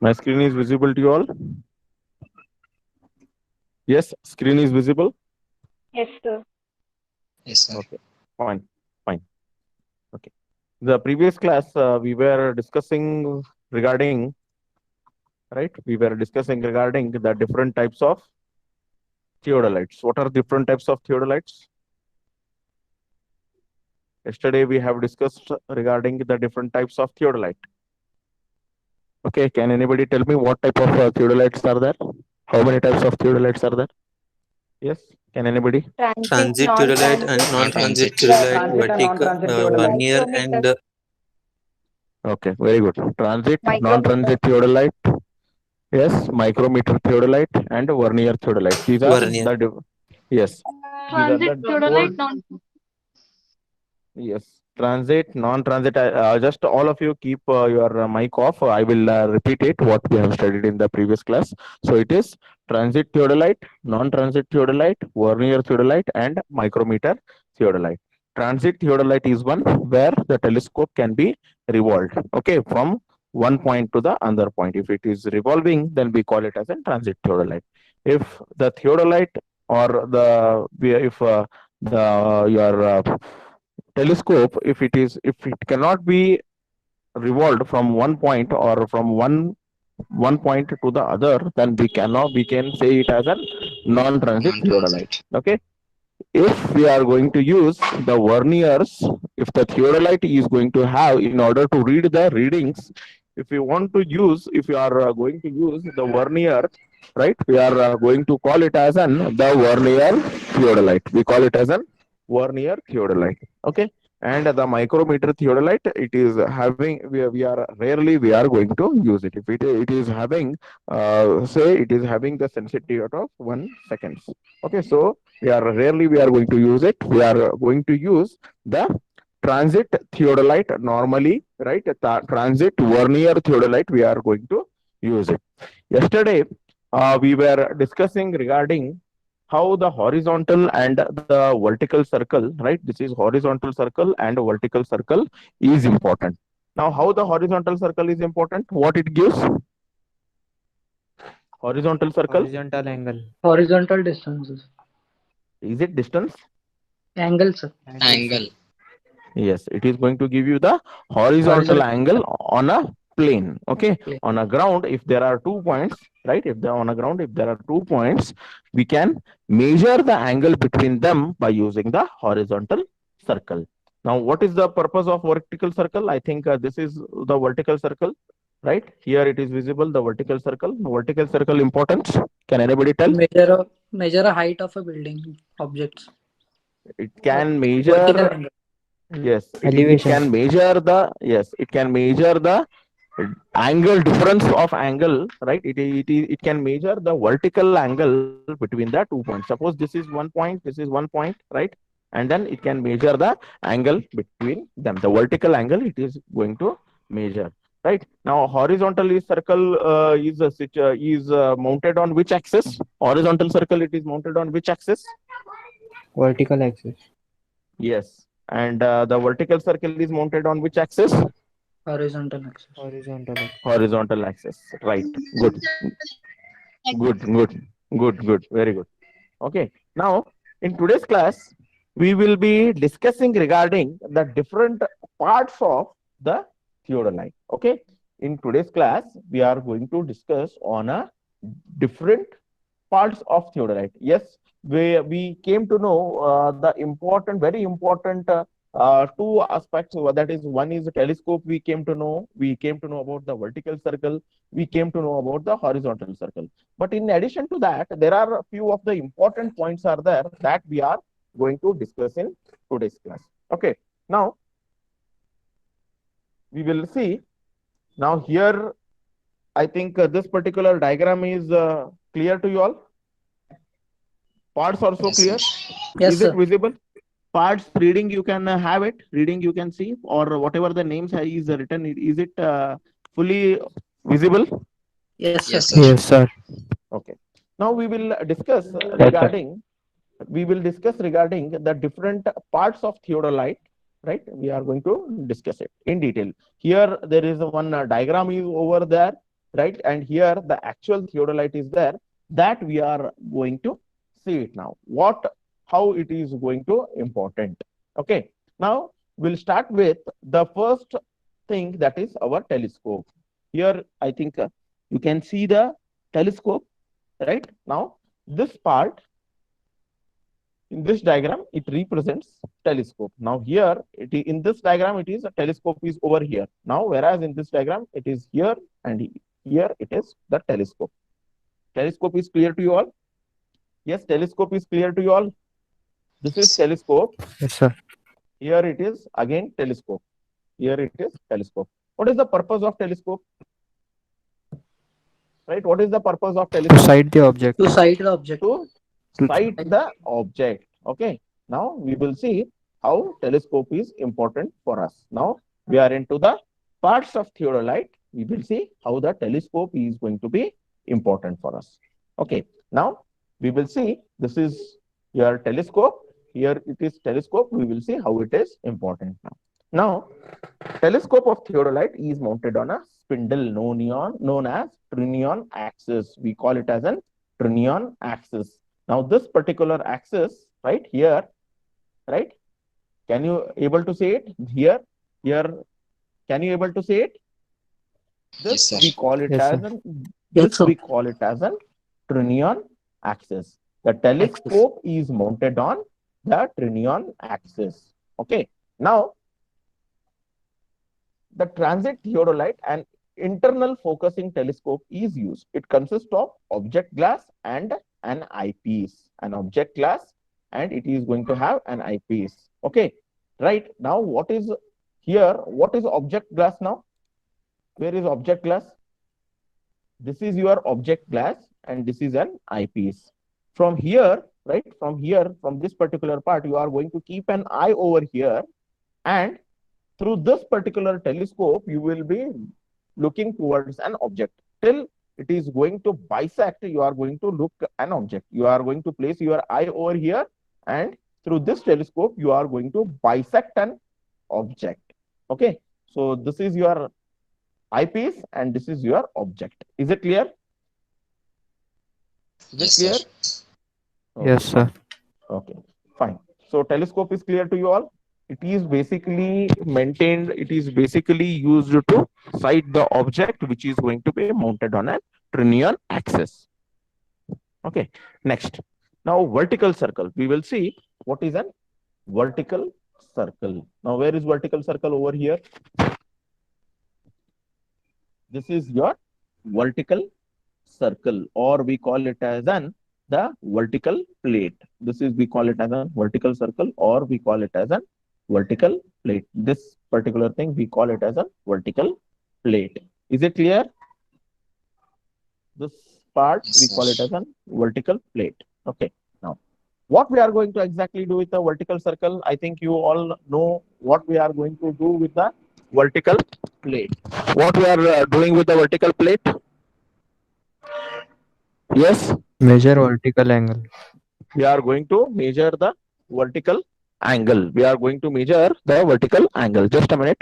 My screen is visible to you all? Yes, screen is visible. Yes, sir. Yes, sir. Okay, fine, fine. Okay. The previous class we were discussing regarding, right? We were discussing regarding the different types of theodolites. What are different types of theodolites? Yesterday we have discussed regarding the different types of theodolite. Okay, can anybody tell me what type of theodolites are there? How many types of theodolites are there? Yes, can anybody? Transit, Transit theodolite and non-transit, non-transit Non-transit. theodolite, Transit and vertical, non-transit theodolite. vernier, micrometer, and Okay, very good. Transit, micrometer. non-transit theodolite, yes, micrometer theodolite, and vernier theodolite. These are vernier. the yes, these are Transit the four. theodolite non Yes, transit, non-transit. Just all of you keep your mic off. I will repeat it what we have studied in the previous class. So it is transit theodolite, non-transit theodolite, vernier theodolite, and micrometer theodolite. Transit theodolite is one where the telescope can be revolved. Okay, from one point to the other point. If it is revolving, then we call it as a transit theodolite. If the theodolite or the if the your telescope, if it cannot be revolved from one point or from one point to the other, then we can say it as a non-transit theodolite. Non-transit. Okay, if we are going to use the verniers, if the theodolite is going to have, in order to read the readings, if you want to use, if you are going to use the vernier, right, we are going to call it as an the vernier theodolite. We call it as an vernier theodolite. Okay, and the micrometer theodolite, it is having, we are rarely we are going to use it. If it is having say it is having the sensitivity of 1 seconds. Okay, so we are going to use it. We are going to use the transit theodolite normally, right? The transit vernier theodolite, we are going to use it. Yesterday we were discussing regarding how the horizontal and the vertical circle, right? This is horizontal circle and vertical circle is important. Now, how the horizontal circle is important? What it gives? Horizontal circle, Horizontal angle. Horizontal distances. is it distance? Angle, sir. Angle. Yes, it is going to give you the horizontal Horizontal angle on a plane. Okay, plane. on a ground, if there are 2 points, right? If they're on a ground, if there are 2 points, we can measure the angle between them by using the horizontal circle. Now, what is the purpose of vertical circle? I think this is the vertical circle, right? Here it is visible, the vertical circle. Vertical circle importance. Can anybody tell? Measure a height of a building objects. It Or can vertical measure. angle. Yes, it Elevation. can measure the, yes, it can measure the angle, difference of angle, right? It can measure the vertical angle between the 2 points. Suppose this is 1 point, this is 1 point, right? And then it can measure the angle between them, the vertical angle it is going to measure, right? Now, horizontal is circle is mounted on which axis? Horizontal circle, it is mounted on which axis? Vertical axis. Yes, and the vertical circle is mounted on which axis? Horizontal axis. Horizontal axis. Horizontal axis, right? Good, good, good, good, very good. Okay, now in today's class we will be discussing regarding the different parts of the theodolite. Okay, in today's class we are going to discuss on a different parts of theodolite. Yes, we came to know the important, very important two aspects. That is, one is the telescope. We came to know about the vertical circle. We came to know about the horizontal circle. But in addition to that, there are a few of the important points are there that we are going to discuss in today's class. Okay, now we will see. Now here, I think this particular diagram is clear to you all. Parts also Yes, clear. sir. Yes, Is it sir. visible? Parts reading you can have it. Reading you can see, or whatever the names is written. Is it fully visible? Yes, sir. Yes, sir. Yes, sir. Okay. Now we will discuss Yes, sir. regarding the different parts of theodolite. Right? We are going to discuss it in detail. Here there is one diagram is over there. right? And here the actual theodolite is there, that we are going to see it now. How it is going to important. Okay. Now we'll start with the first thing, that is our telescope. Here, I think you can see the telescope, right? Now, this part in this diagram, it represents telescope. Now, here, in this diagram, it is a telescope is over here. Now, whereas in this diagram, it is here and here it is the telescope. Telescope is clear to you all? Yes, telescope is clear to you all. This is telescope. Yes, sir. Here it is again telescope. Here it is telescope. What is the purpose of telescope? Right? What is the purpose of To telescope? sight the object. To sight the object. To sight the object. Okay. Now we will see how telescope is important for us. Now we are into the parts of theodolite. We will see how the telescope is going to be important for us. Okay. Now we will see, this is your telescope. Here it is telescope. We will see how it is important now. Now, telescope of theodolite is mounted on a spindle known as trinion axis. We call it as an trinion axis. Now, this particular axis right here, right? Can you able to see it here? Here, can you able to see it? This Yes, we sir. call it Yes, as sir. an Yes, sir. we call it as an trinion axis. The telescope is mounted on the trinion axis. Okay. Now, the transit theodolite and internal focusing telescope is used. It consists of object glass and an eyepiece. An object glass, and it is going to have an eyepiece. Okay. Right. Now, what is here? What is object glass now? Where is object glass? This is your object glass and this is an eyepiece. From here, right, from this particular part, you are going to keep an eye over here, and through this particular telescope, you will be looking towards an object. Till it is going to bisect, you are going to look an object. You are going to place your eye over here, and through this telescope, you are going to bisect an object. Okay. So this is your eyepiece and this is your object. Is it clear? Is Yes, it clear? sir. Okay, Yes, sir. okay, fine. So telescope is clear to you all. It is basically maintained, it is basically used to sight the object which is going to be mounted on a trinion axis. Okay, next. Now vertical circle. We will see what is a vertical circle. Now where is vertical circle over here? This is your vertical circle, or we call it as the vertical plate. This is, we call it as a vertical circle, or we call it as a vertical plate. This particular thing we call it as a vertical plate. Is it clear? This part Yes, we sir. call it as a vertical plate. Okay. Now, what we are going to exactly do with the vertical circle? I think you all know what we are going to do with the vertical plate. What we are doing with the vertical plate? Yes, Measure vertical angle. we are going to measure the vertical angle. We are going to measure the vertical angle. Just a minute.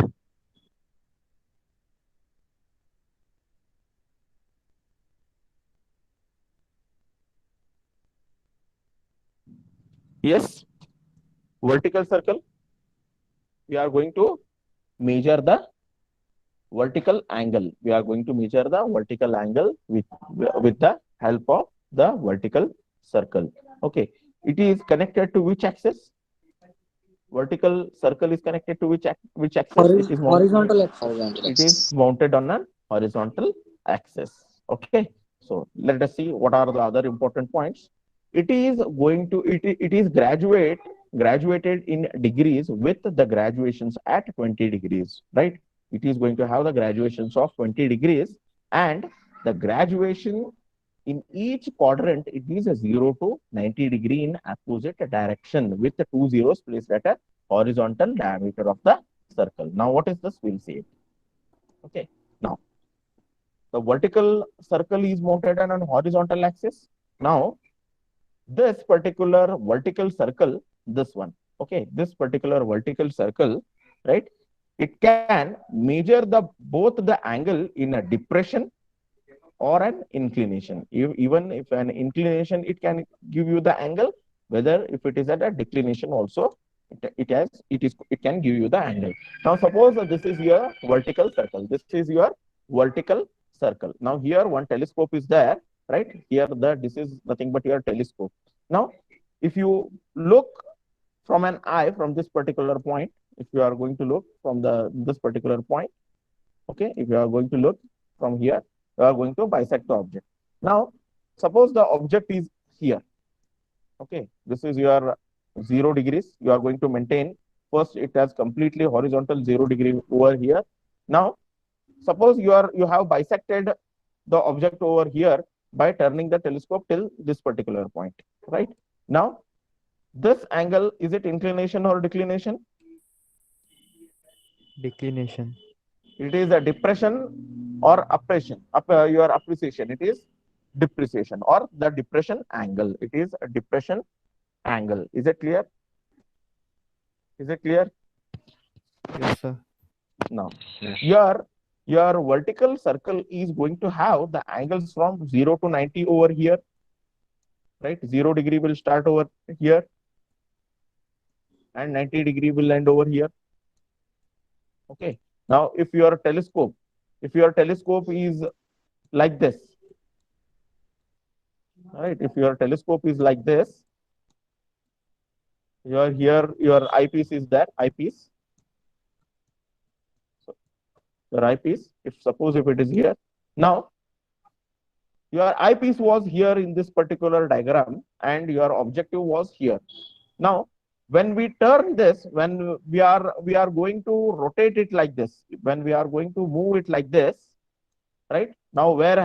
Yes, vertical circle. We are going to measure the vertical angle. We are going to measure the vertical angle with the help of the vertical circle. Okay. It is connected to which axis? Vertical circle is connected to which axis? It is Horizontal axis. Horizontal it is axis. mounted on an horizontal axis. Okay. So let us see what are the other important points. It is going to, it is graduated in degrees with the graduations at 20 degrees, right? It is going to have the graduations of 20 degrees, and the graduation in each quadrant, it is a 0 to 90 degree in opposite direction with the two zeros placed at a horizontal diameter of the circle. Now, what is this? We'll see it. Okay. Now, the vertical circle is mounted on an horizontal axis. Now, this particular vertical circle, this one, okay, this particular vertical circle, right? It can measure both the angle in a depression or an inclination. Even if an inclination, it can give you the angle. Whether if it is at a declination also, it can give you the angle. Now suppose that this is your vertical circle. This is your vertical circle. Now here one telescope is there, right? Here this is nothing but your telescope. Now if you look from an eye from this particular point, if you are going to look from this particular point, okay, if you are going to look from here, you are going to bisect the object. Now suppose the object is here, okay, this is your 0 degrees. You are going to maintain first it has completely horizontal 0 degree over here. Now suppose you have bisected the object over here by turning the telescope till this particular point, right? Now this angle, is it inclination or declination? Declination. It is a depression or appreciation. Your appreciation, it is depreciation or the depression angle. It is a depression angle. Is it clear? Is it clear? Yes, sir. Now Yes. your vertical circle is going to have the angles from 0 to 90 over here, right? 0 degree will start over here and 90 degree will end over here. Okay. Now if your telescope is like this, right? If your telescope is like this, your eyepiece is there, eyepiece. So your eyepiece, if suppose if it is here, now your eyepiece was here in this particular diagram and your objective was here. Now when we turn this, when we are going to rotate it like this, when we are going to move it like this, right? Now where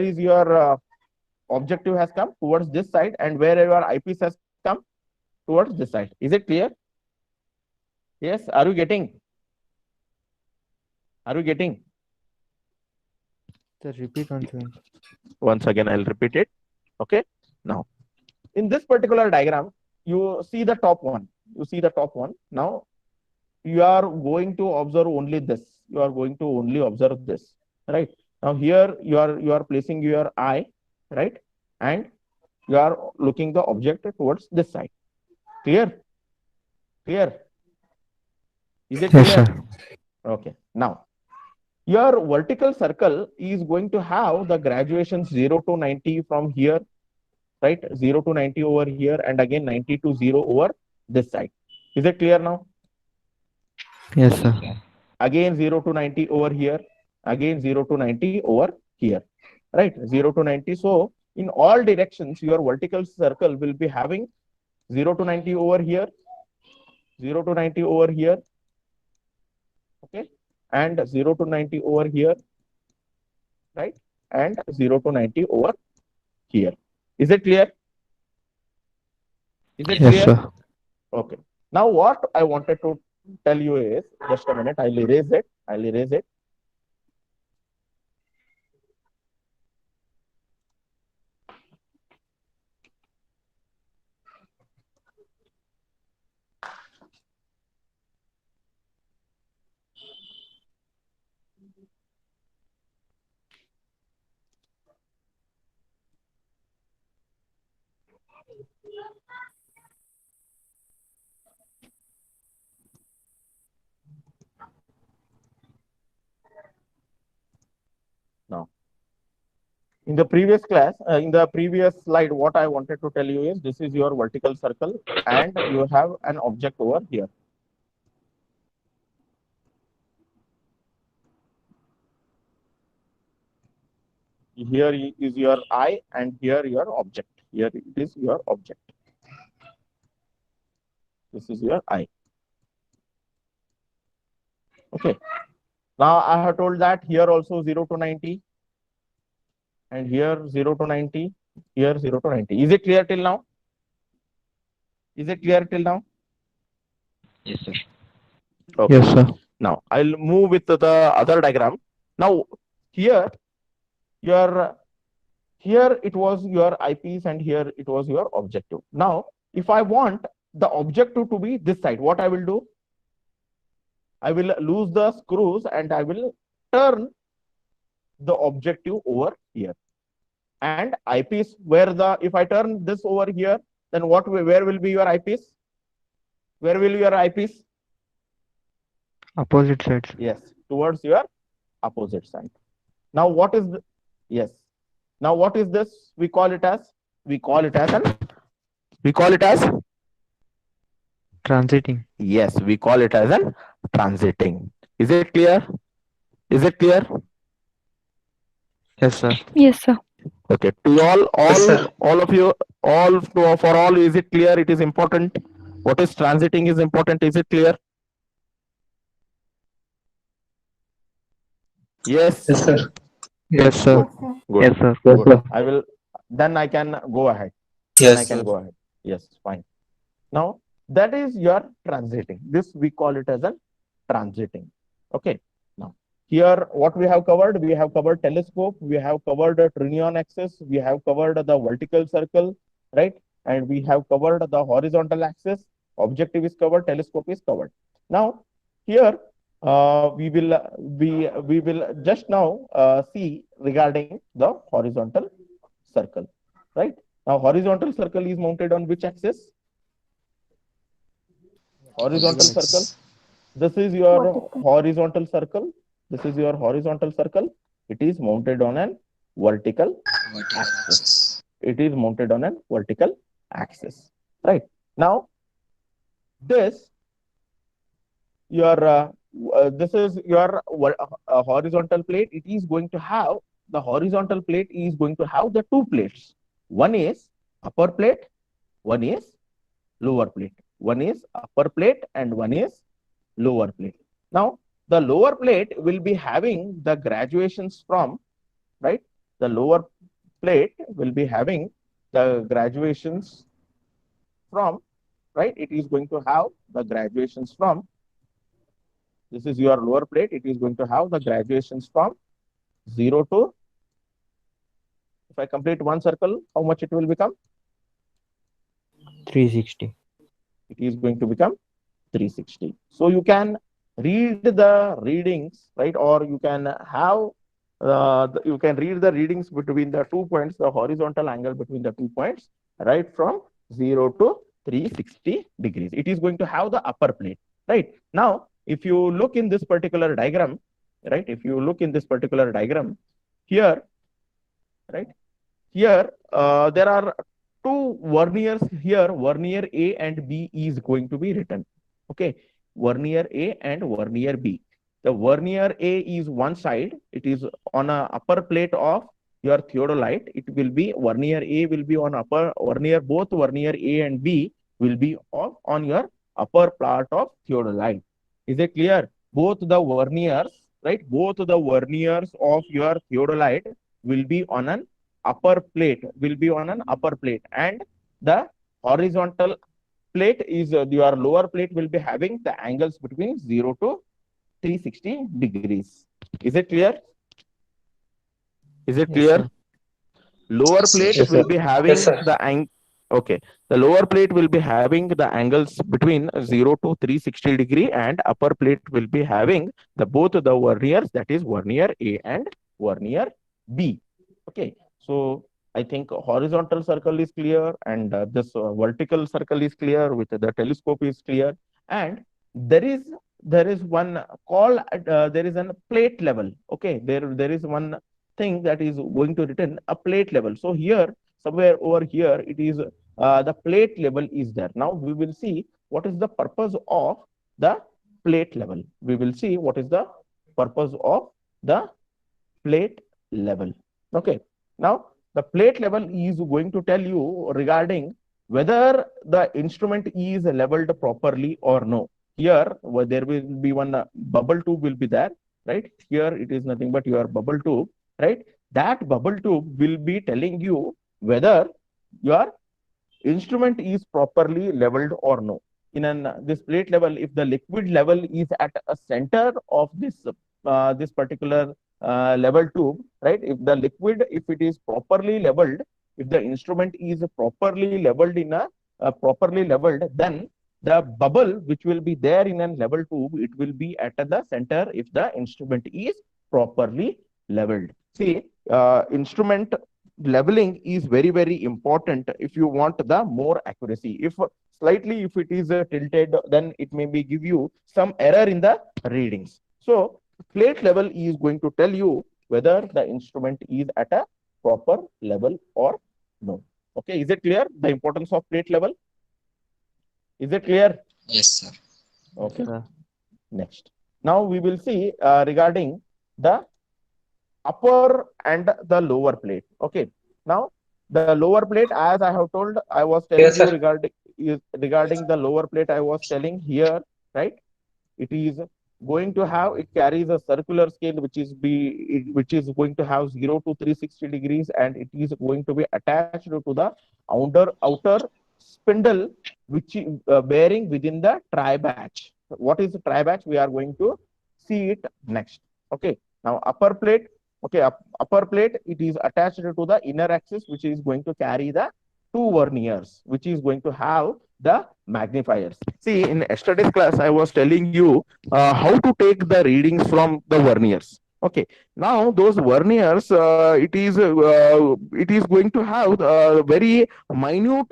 is your objective has come towards this side, and where your eyepiece has come towards this side. Is it clear? Yes, are you getting? Are you getting? Sir, repeat once again. Once again, I'll repeat it. Okay. Now, in this particular diagram, you see the top one. You see the top one. Now, you are going to observe only this. You are going to only observe this. Right. Now, here you are placing your eye, right, and you are looking the object towards this side. Clear? Clear? Is it Yes, clear? sir. Okay. Now, your vertical circle is going to have the graduations 0 to 90 from here, right? 0 to 90 over here, and again 90 to 0 over this side. Is it clear now? Yes, sir. Again 0 to 90 over here, again 0 to 90 over here, right? 0 to 90. So in all directions, your vertical circle will be having 0 to 90 over here, 0 to 90 over here, okay, and 0 to 90 over here, right, and 0 to 90 over here. Is it clear? Is it Yes, clear? sir. Okay. Now what I wanted to tell you is, just a minute, I'll erase it. I'll erase it. Now, in the previous class, in the previous slide, what I wanted to tell you is, this is your vertical circle and you have an object over here. Here is your eye and here your object. Here it is your object. This is your eye. Okay. Now I have told that here also 0 to 90 and here 0 to 90, here 0 to 90. Is it clear till now? Is it clear till now? Yes, sir. Okay. Yes, sir. Now I'll move with the other diagram. Now here it was your eyepiece and here it was your objective. Now if I want the objective to be this side, what I will do? I will lose the screws and I will turn the objective over here. And eyepiece, where the, if I turn this over here, then what, where will be your eyepiece? Where will your eyepiece? Opposite sides. Yes, towards your opposite side. Now what is the, yes. Now what is this? We call it as, we call it as Transiting. yes, we call it as an transiting. Is it clear? Is it clear? Yes, sir. Yes, sir. Okay. To all of you, for all, is it clear? It is important. What is transiting is important. Is it clear? Yes. Yes, sir. Yes, sir. Good. Yes, sir. Good. I will. Then I can go ahead. Yes, I can sir. go ahead. Yes, fine. Now that is your transiting. This we call it as a transiting. Okay. Now here, what we have covered? We have covered telescope. We have covered a Trinion axis. We have covered the vertical circle, right? And we have covered the horizontal axis. Objective is covered. Telescope is covered. Now here we will just now see regarding the horizontal circle, right? Now horizontal circle is mounted on which axis? Horizontal circle. This is your horizontal circle. This is your horizontal circle. It is mounted on an vertical axis. It is mounted on an vertical axis, right? Now this your this is your horizontal plate. It is going to have, the horizontal plate is going to have the two plates. One is upper plate, one is lower plate. One is upper plate and one is lower plate. Now the lower plate will be having the graduations from, right? The lower plate will be having the graduations from, right? It is going to have the graduations from, this is your lower plate. It is going to have the graduations from 0 to, if I complete one circle, how much it will become? 360. It is going to become 360. So you can read the readings, right? Or you can have, you can read the readings between the 2 points, the horizontal angle between the 2 points, right? From 0 to 360 degrees. It is going to have the upper plate, right? Now, if you look in this particular diagram, right? If you look in this particular diagram here, right? Here, there are two verniers here. Vernier A and B is going to be written. Okay. Vernier A and vernier B. The vernier A is one side. It is on a upper plate of your theodolite. It will be, vernier A will be on upper, vernier, both vernier A and B will be on your upper part of theodolite. Is it clear? Both the verniers, right? Both the verniers of your theodolite will be on an upper plate, and the horizontal plate is your lower plate will be having the angles between 0 to 360 degrees. Is it clear? Is it Yes, clear? sir. Lower plate Yes, will sir. be having Yes, sir. the angle. Okay. The lower plate will be having the angles between 0 to 360 degree, and upper plate will be having the both the verniers, that is vernier A and vernier B. Okay. So I think horizontal circle is clear, and this vertical circle is clear, with the telescope is clear, and there is one call, there is a plate level. Okay, there is one thing that is going to written a plate level. So here, somewhere over here, it is the plate level is there. Now we will see what is the purpose of the plate level. We will see what is the purpose of the plate level. Okay. Now the plate level is going to tell you regarding whether the instrument is leveled properly or no. Here, there will be one bubble tube will be there, right? Here it is nothing but your bubble tube, right? That bubble tube will be telling you whether your instrument is properly leveled or no. In this plate level, if the liquid level is at a center of this particular level tube, right? If the liquid, if it is properly leveled, if the instrument is properly leveled properly leveled, then the bubble which will be there in a level tube, it will be at the center if the instrument is properly leveled. See, instrument leveling is very, very important if you want the more accuracy. If slightly, if it is tilted, then it may be give you some error in the readings. So plate level is going to tell you whether the instrument is at a proper level or no. Okay, is it clear? The importance of plate level? Is it clear? Yes, sir. Okay, Sir. next. Now we will see regarding the upper and the lower plate. Okay. Now the lower plate, as I have told, I was telling Yes, you sir. regarding the lower plate, I was telling here, right? It is going to have, it carries a circular scale which is going to have 0 to 360 degrees, and it is going to be attached to the outer spindle which is bearing within the tri batch. What is the tri batch? We are going to see it next. Okay. Now upper plate. Okay, upper plate, it is attached to the inner axis, which is going to carry the two verniers, which is going to have the magnifiers. See, in yesterday's class, I was telling you how to take the readings from the verniers. Okay, now those verniers, it is going to have very minute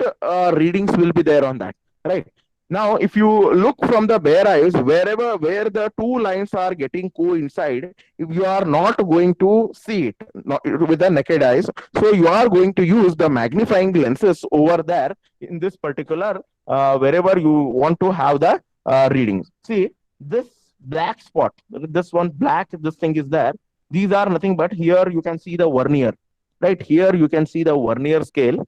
readings will be there on that, right? Now, if you look from the bare eyes, where the two lines are getting coincide, if you are not going to see it with the naked eyes, so you are going to use the magnifying lenses over there in this particular wherever you want to have the readings. See, this black spot, this one black, this thing is there. These are nothing but here you can see the vernier, right? Here you can see the vernier scale.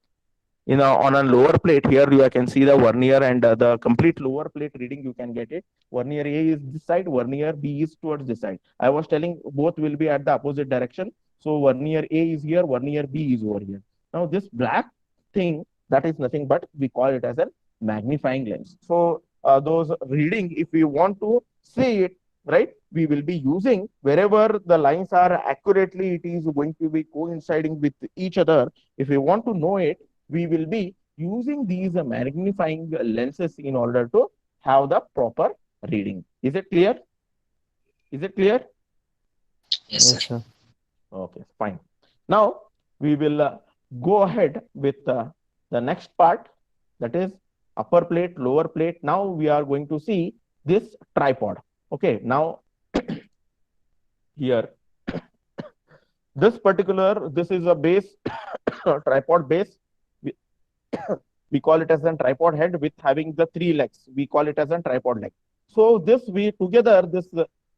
On a lower plate here you can see the vernier, and the complete lower plate reading you can get it. Vernier A is this side, vernier B is towards this side. I was telling both will be at the opposite direction. So vernier A is here, vernier B is over here. Now this black thing, that is nothing but we call it as a magnifying lens. So those reading, if we want to see it, right, we will be using wherever the lines are accurately, it is going to be coinciding with each other. If we want to know it, we will be using these magnifying lenses in order to have the proper reading. Is it clear? Is it clear? Yes, Yes, sir. sir. Okay, fine. Now we will go ahead with the next part, that is upper plate, lower plate. Now we are going to see this tripod. Okay, now here this is a base tripod base. We call it as a tripod head with having the three legs. We call it as a tripod leg. So this we together this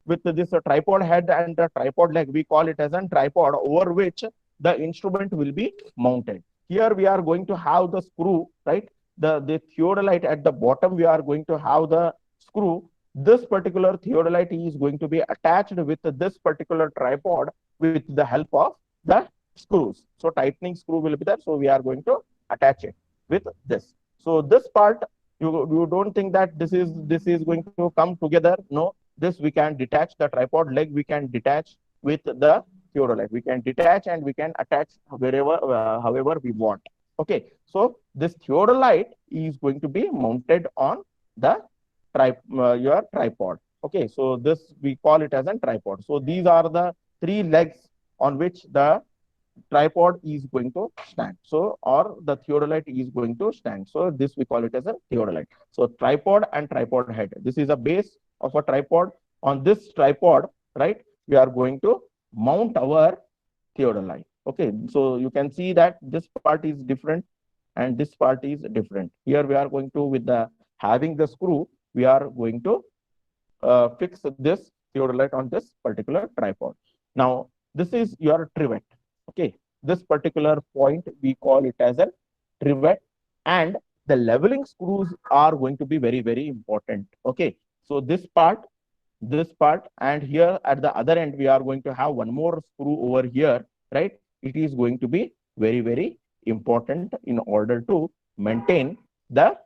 with this tripod head and the tripod leg, we call it as a tripod over which the instrument will be mounted. Here we are going to have the screw, right? The theodolite at the bottom, we are going to have the screw. This particular theodolite is going to be attached with this particular tripod with the help of the screws. So tightening screw will be there. So we are going to attach it with this. So this part, you don't think that this is going to come together. No, this we can detach. The tripod leg we can detach with the theodolite. We can detach and we can attach wherever however we want. Okay, so this theodolite is going to be mounted on the your tripod. Okay, so this we call it as a tripod. So these are the three legs on which the tripod is going to stand. So, or the theodolite is going to stand. So this we call it as a theodolite. So tripod and tripod head. This is a base of a tripod. On this tripod, right, we are going to mount our theodolite. Okay, so you can see that this part is different and this part is different. Here we are going to, with the having the screw, we are going to fix this theodolite on this particular tripod. Now, this is your trivet. Okay, this particular point we call it as a trivet, and the leveling screws are going to be very, very important. Okay, so this part, and here at the other end, we are going to have one more screw over here, right? It is going to be very, very important in order to maintain the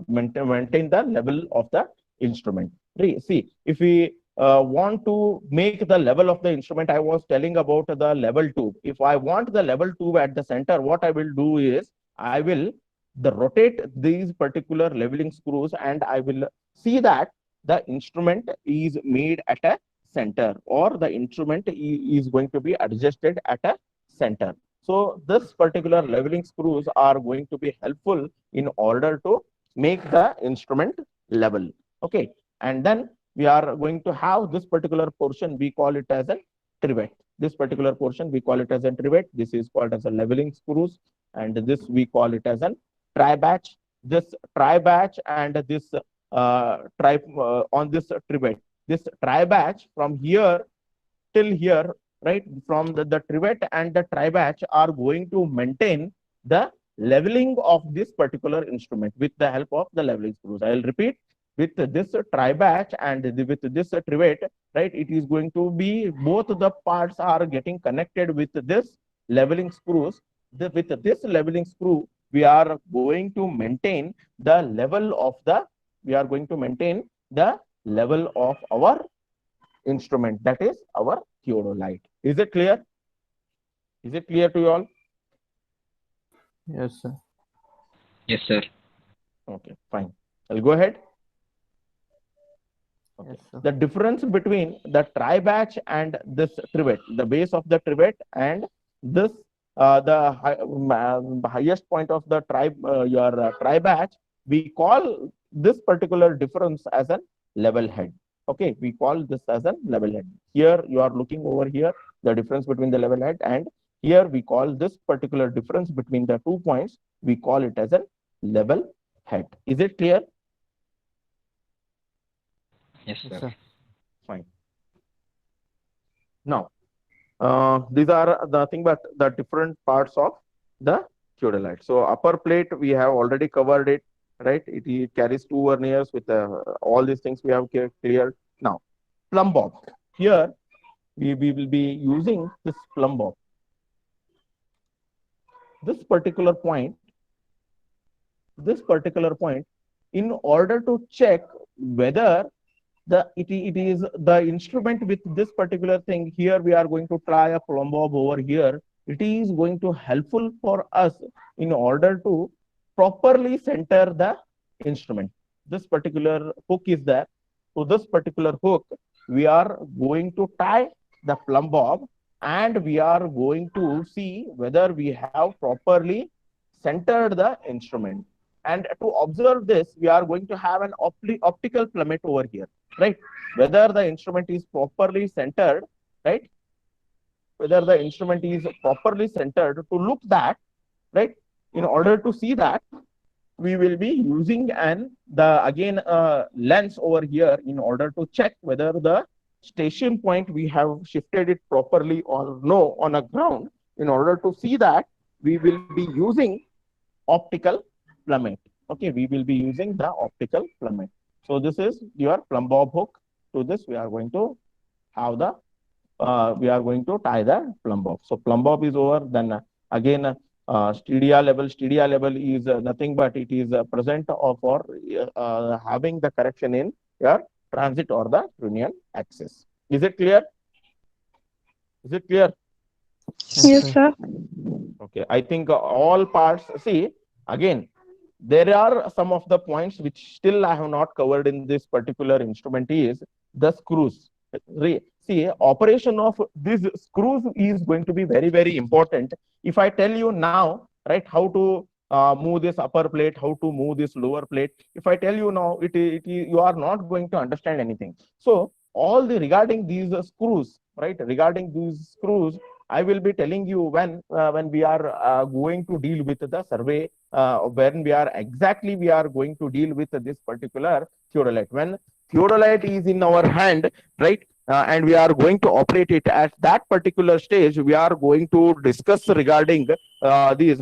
maintain the level of the instrument. See, if we want to make the level of the instrument, I was telling about the level tube. If I want the level tube at the center, what I will do is I will rotate these particular leveling screws, and I will see that the instrument is made at a center, or the instrument is going to be adjusted at a center. So this particular leveling screws are going to be helpful in order to make the instrument level. Okay, and then we are going to have this particular portion, we call it as a trivet. This particular portion we call it as a trivet. This is called as a leveling screws, and this we call it as an tri batch. This tri batch and this on this trivet. This tri batch from here till here, right? From the trivet and the tri batch are going to maintain the leveling of this particular instrument with the help of the leveling screws. I will repeat, with this tri batch and with this trivet, right? It is going to be both the parts are getting connected with this leveling screws. With this leveling screw, we are going to maintain the level of the level of our instrument, that is our theodolite. Is it clear? Is it clear to you all? Yes, sir. Yes, sir. Okay, fine. I'll go ahead. Okay. Yes, sir. The difference between the tri batch and this trivet, the base of the trivet and this the highest point of the tri batch, we call this particular difference as a level head. Okay, we call this as a level head. Here you are looking over here, the difference between the level head, and here we call this particular difference between the 2 points, we call it as a level head. Is it clear? Yes, Yes, sir. sir. Fine. Now, these are nothing but the different parts of the theodolite. So upper plate, we have already covered it, right? It carries 2 verniers with all these things we have cleared. Now, plumb bob. Here, we will be using this plumb bob. This particular point, in order to check whether it is the instrument with this particular thing, here we are going to try a plumb bob over here. It is going to helpful for us in order to properly center the instrument. This particular hook is there. So this particular hook, we are going to tie the plumb bob, and we are going to see whether we have properly centered the instrument. And to observe this, we are going to have an optical plummet over here, right? Whether the instrument is properly centered, right? Whether the instrument is properly centered, to look that, right? In order to see that, we will be using lens over here in order to check whether the station point we have shifted it properly or no on a ground. In order to see that, we will be using optical plummet. Okay, we will be using the optical plummet. So this is your plumb bob hook. To this, we are going to have the we are going to tie the plumb bob. So plumb bob is over. Then again, Styria level. Styria level is nothing but it is present for having the correction in your transit or the Trunnion axis. Is it clear? Is it clear? Yes, sir. Okay, I think all parts. See, again, there are some of the points which still I have not covered in this particular instrument is the screws. See, operation of these screws is going to be very, very important. If I tell you now, right, how to move this upper plate, how to move this lower plate, if I tell you now, you are not going to understand anything. So all the regarding these screws, right, regarding these screws, I will be telling you when we are going to deal with the survey, when we are going to deal with this particular theodolite. When theodolite is in our hand, right, and we are going to operate it at that particular stage, we are going to discuss regarding how these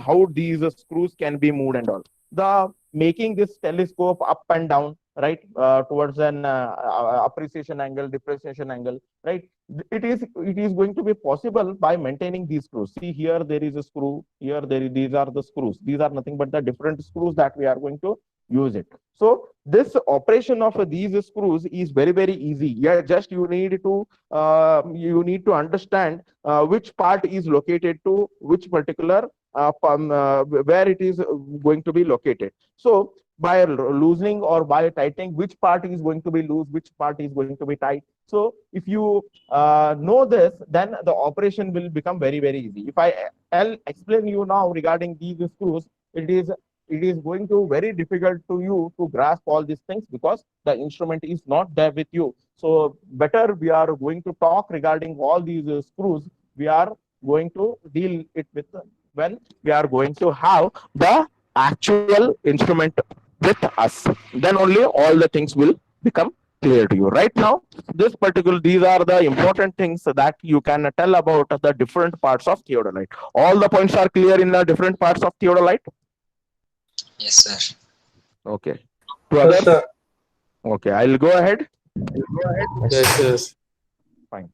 screws can be moved and all. The making this telescope up and down, right, towards an appreciation angle, depreciation angle, right. It is going to be possible by maintaining these screws. See, here there is a screw, here these are the screws. These are nothing but the different screws that we are going to use it. So this operation of these screws is very, very easy. Yeah, just you need to understand which part is located to which particular where it is going to be located. So by loosening or by tightening, which part is going to be loose, which part is going to be tight. So if you know this, then the operation will become very, very easy. If I'll explain you now regarding these screws, it is going to very difficult to you to grasp all these things because the instrument is not there with you. So better we are going to talk regarding all these screws. We are going to deal it with when we are going to have the actual instrument with us. Then only all the things will become clear to you. Right now, these are the important things that you can tell about the different parts of theodolite. All the points are clear in the different parts of theodolite. Yes, sir. Okay. To Yes, others? sir. Okay, I'll go ahead. Yes, yes. Fine.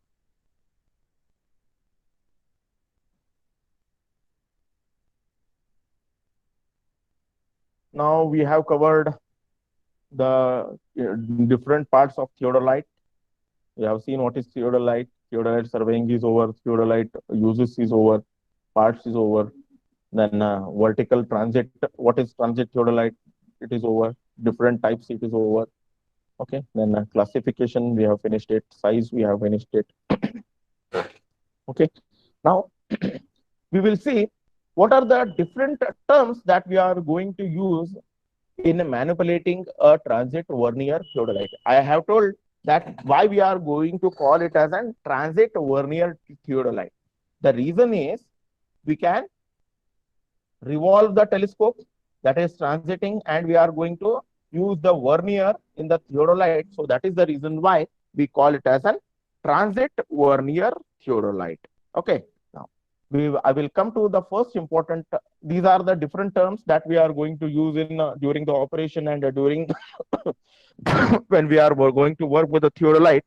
Now we have covered the different parts of theodolite. We have seen what is theodolite. Theodolite surveying is over. Theodolite uses is over. Parts is over. Then vertical transit. What is transit theodolite? It is over. Different types. It is over. Okay. Then classification. We have finished it. Size. We have finished it. Okay. Now we will see what are the different terms that we are going to use in manipulating a transit vernier theodolite. I have told that why we are going to call it as a transit vernier theodolite. The reason is we can revolve the telescope that is transiting and we are going to use the vernier in the theodolite. So that is the reason why we call it as a transit vernier theodolite. Okay. I will come to the first important. These are the different terms that we are going to use in during the operation and during when we are going to work with the theodolite.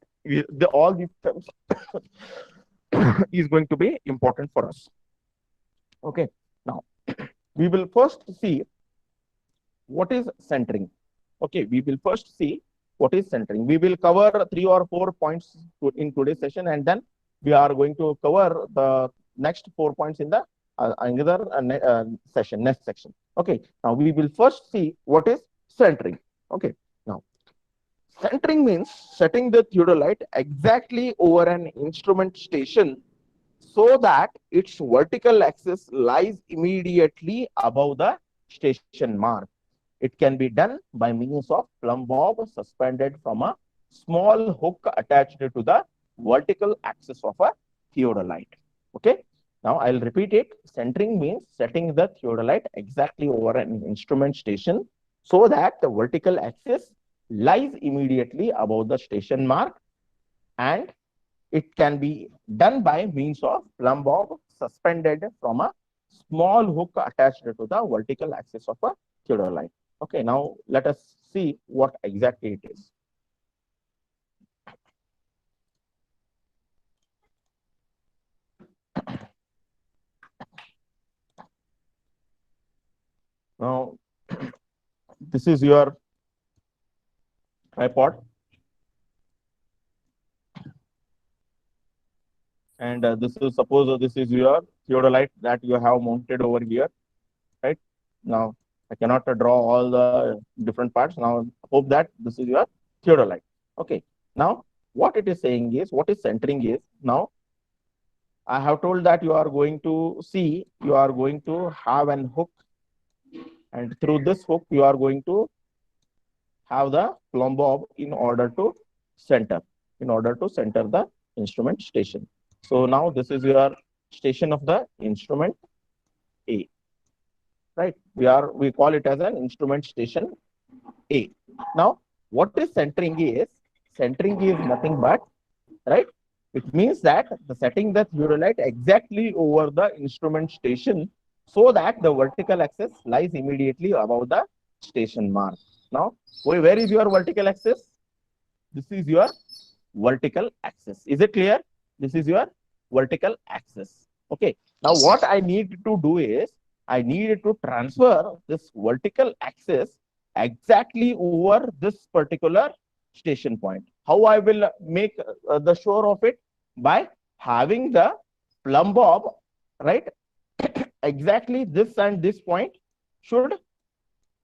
All these terms is going to be important for us. Okay. Now we will first see what is centering. Okay. We will first see what is centering. We will cover 3 or 4 points in today's session, and then we are going to cover the next 4 points in the another session, next section. Okay. Now we will first see what is centering. Okay. Now centering means setting the theodolite exactly over an instrument station so that its vertical axis lies immediately above the station mark. It can be done by means of plumb bob suspended from a small hook attached to the vertical axis of a theodolite. Okay. Now I'll repeat it. Centering means setting the theodolite exactly over an instrument station so that the vertical axis lies immediately above the station mark, and it can be done by means of plumb bob suspended from a small hook attached to the vertical axis of a theodolite. Okay, now let us see what exactly it is. Now, this is your tripod, and this is suppose this is your theodolite that you have mounted over here, right? Now, I cannot draw all the different parts. Now, hope that this is your theodolite. Okay. Now, what it is saying is, what is centering is, now, I have told that you are going to see, you are going to have an hook, and through this hook, you are going to have the plumb bob in order to center the instrument station. So now this is your station of the instrument A, right? We call it as an instrument station A. Now, what is centering is? Centering is nothing but, right? It means that the setting the theodolite exactly over the instrument station so that the vertical axis lies immediately above the station mark. Now, where is your vertical axis? This is your vertical axis. Is it clear? This is your vertical axis. Okay. Now, what I need to do is, I need to transfer this vertical axis exactly over this particular station point. How I will make the sure of it? By having the plumb bob, right? Exactly this and this point should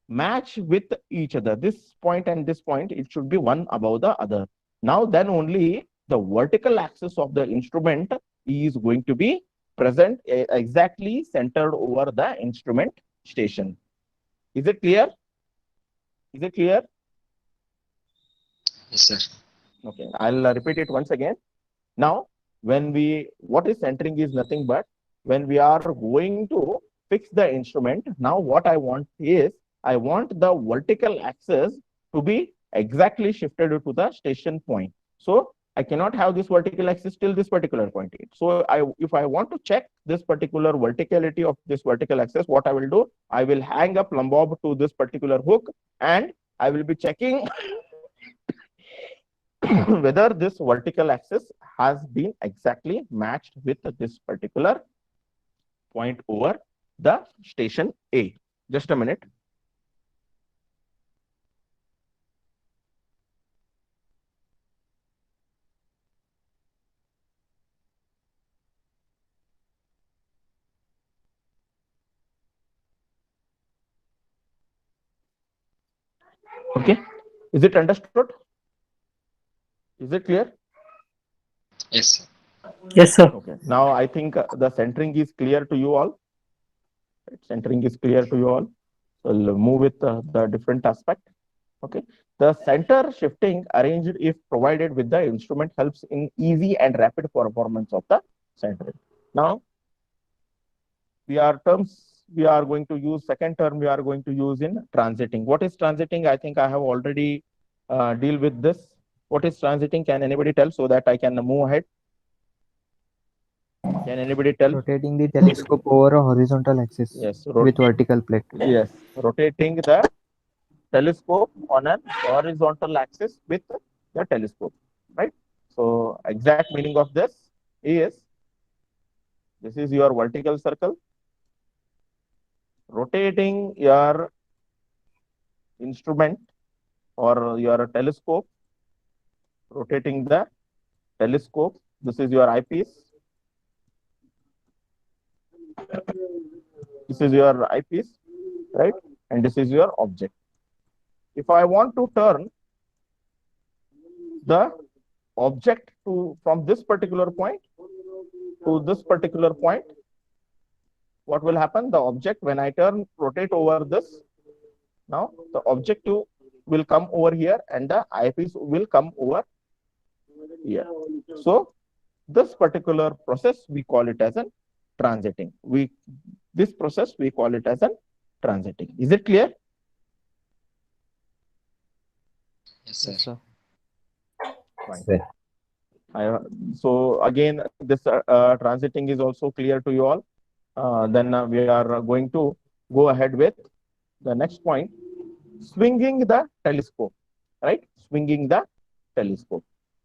match with each other. This point and this point, it should be one above the other. Now, then only the vertical axis of the instrument is going to be present exactly centered over the instrument station. Is it clear? Is it clear? Yes, sir. Okay, I'll repeat it once again. Now, what is centering is nothing but when we are going to fix the instrument. Now, what I want is, I want the vertical axis to be exactly shifted to the station point. So I cannot have this vertical axis till this particular point. So if I want to check this particular verticality of this vertical axis, what I will do, I will hang up lumbob to this particular hook, and I will be checking whether this vertical axis has been exactly matched with this particular point over the station A. Just a minute. Okay, is it understood? Is it clear? Yes, sir. Yes, sir. Okay, now I think the centering is clear to you all. Centering is clear to you all. So we'll move with the different aspect. Okay, the center shifting arranged if provided with the instrument helps in easy and rapid performance of the centering. Now, we are going to use second term we are going to use in transiting. What is transiting? I think I have already deal with this. What is transiting? Can anybody tell so that I can move ahead? Can anybody tell? Rotating the telescope over a horizontal axis Yes. with vertical plate. Yes. Rotating the telescope on an horizontal axis with the telescope, right? So exact meaning of this is, this is your vertical circle. Rotating your instrument or your telescope, rotating the telescope. This is your eyepiece. This is your eyepiece, right? And this is your object. If I want to turn the object from this particular point to this particular point, what will happen? The object, when I rotate over this, now the objective will come over here and the eyepiece will come over here. So this particular process, we call it as a transiting. This process, we call it as a transiting. Is it clear? Yes, sir. Yes, sir. Fine. So again, this transiting is also clear to you all. Then we are going to go ahead with the next point, swinging the telescope, right? Swinging the telescope.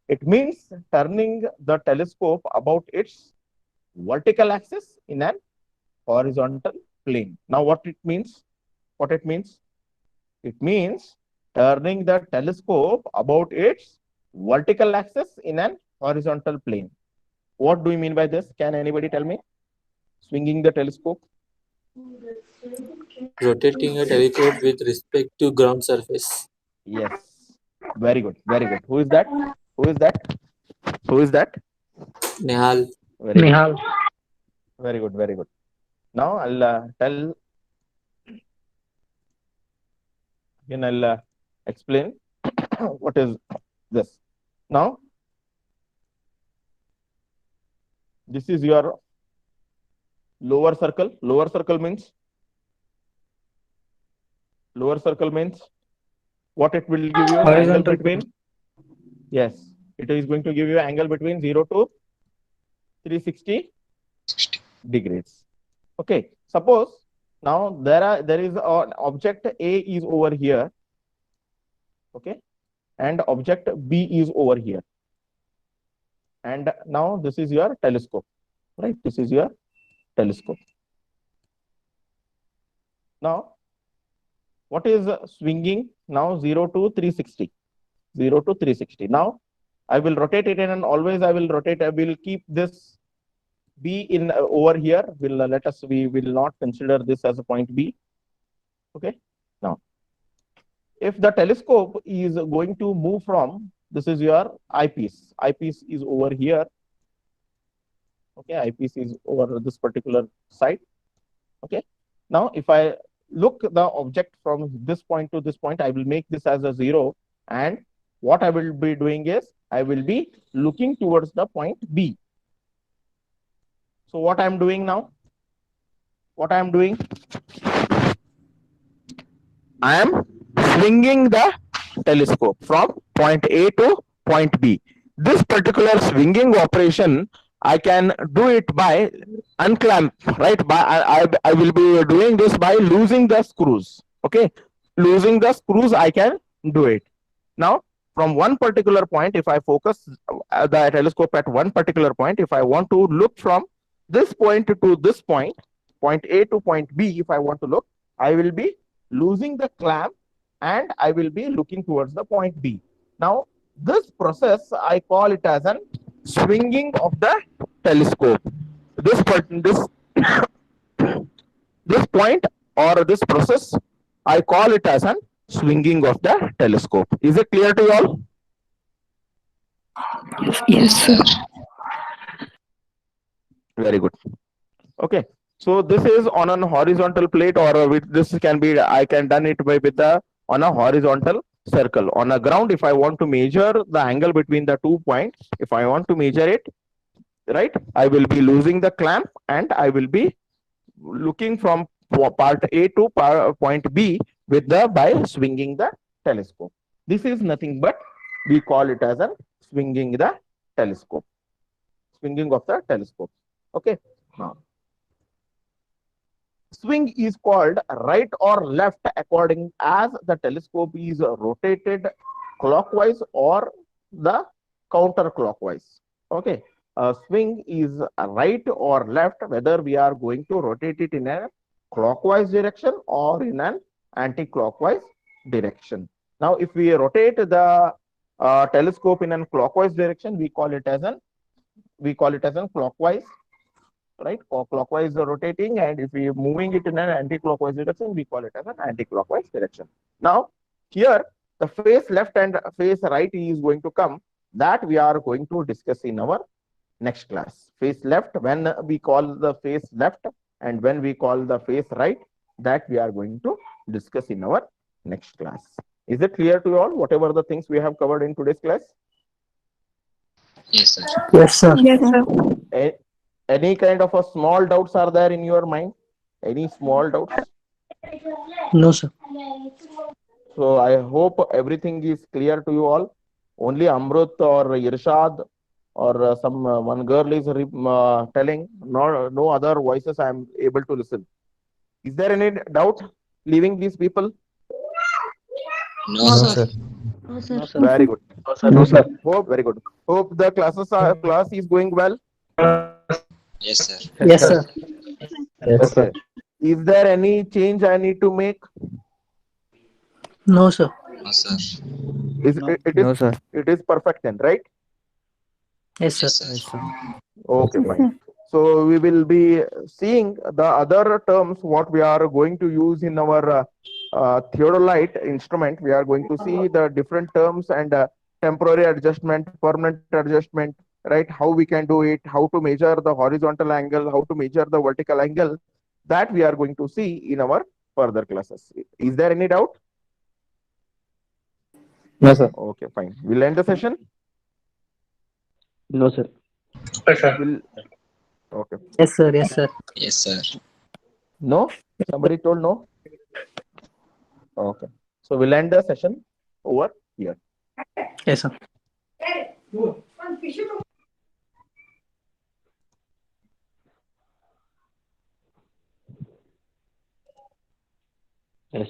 It means turning the telescope about its vertical axis in an horizontal plane. Now, what it means? What it means? It means turning the telescope about its vertical axis in an horizontal plane. What do you mean by this? Can anybody tell me? Swinging the telescope. Rotating a telescope with respect to ground surface. Yes. Very good. Very good. Who is that? Who is that? Who is that? Nehal. Very good. Very good. Very good. Now I'll tell. Again, I'll explain what is this. Now, this is your lower circle. Lower circle means what it will give you? Angle between. Yes, it is going to give you angle between 0 to 360 degrees. Okay. Suppose now there is an object A is over here. Okay, and object B is over here. And now this is your telescope, right? This is your telescope. Now, what is swinging? Now 0 to 360. 0 to 360. Now, I will rotate it and always I will rotate. I will keep this B in over here. We will not consider this as a point B. Okay. Now, if the telescope is going to move from, this is your eyepiece. Eyepiece is over here. Okay, eyepiece is over this particular side. Okay. Now, if I look the object from this point to this point, I will make this as a 0. And what I will be doing is, I will be looking towards the point B. So what I'm doing now? What I'm doing? I am swinging the telescope from point A to point B. This particular swinging operation, I can do it by unclamp, right? I will be doing this by losing the screws. Okay, losing the screws, I can do it. Now, from one particular point, if I focus the telescope at one particular point, if I want to look from this point to this point, point A to point B, if I want to look, I will be losing the clamp and I will be looking towards the point B. Now, this process, I call it as an swinging of the telescope. This this point or this process, I call it as an swinging of the telescope. Is it clear to you all? Yes, sir. Very good. Okay. So this is on an horizontal plate, or with this can be, I can done it by with a on a horizontal circle. On a ground, if I want to measure the angle between the 2 points, if I want to measure it, right, I will be losing the clamp and I will be looking from part A to point B with the by swinging the telescope. This is nothing but we call it as a swinging the telescope. Swinging of the telescope. Okay. Now, swing is called right or left according as the telescope is rotated clockwise or the counterclockwise. Okay. Swing is right or left, whether we are going to rotate it in a clockwise direction or in an anti-clockwise direction. Now, if we rotate the telescope in a clockwise direction, we call it as an clockwise, right? Or clockwise rotating, and if we are moving it in an anti-clockwise direction, we call it as an anti-clockwise direction. Now, here the face left and face right is going to come. That we are going to discuss in our next class. Face left, when we call the face left, and when we call the face right, that we are going to discuss in our next class. Is it clear to you all, whatever the things we have covered in today's class? Yes, sir. Yes, sir. Yes, sir. Any kind of a small doubts are there in your mind? Any small doubts? No, sir. So I hope everything is clear to you all. Only Amrut or Irshad or some one girl is telling, no other voices I am able to listen. Is there any doubt leaving these people? No, No, sir. sir. No, sir. Very good. No, sir. Hope very good. Hope the class is going well. Yes, sir. Yes, sir. Yes, sir. Is there any change I need to make? No, sir. No, sir. No, sir. It is perfect then, right? Yes, sir. Yes, sir. Yes, sir. Okay, fine. So we will be seeing the other terms what we are going to use in our theodolite instrument. We are going to see the different terms and temporary adjustment, permanent adjustment, right? How we can do it, how to measure the horizontal angle, how to measure the vertical angle. That we are going to see in our further classes. Is there any doubt? No, sir. Okay, fine. We'll end the session. No, sir. Okay. Yes, sir. Yes, sir. Yes, sir. No? Somebody told no? Okay. So we'll end the session over here. Yes, sir. Yes.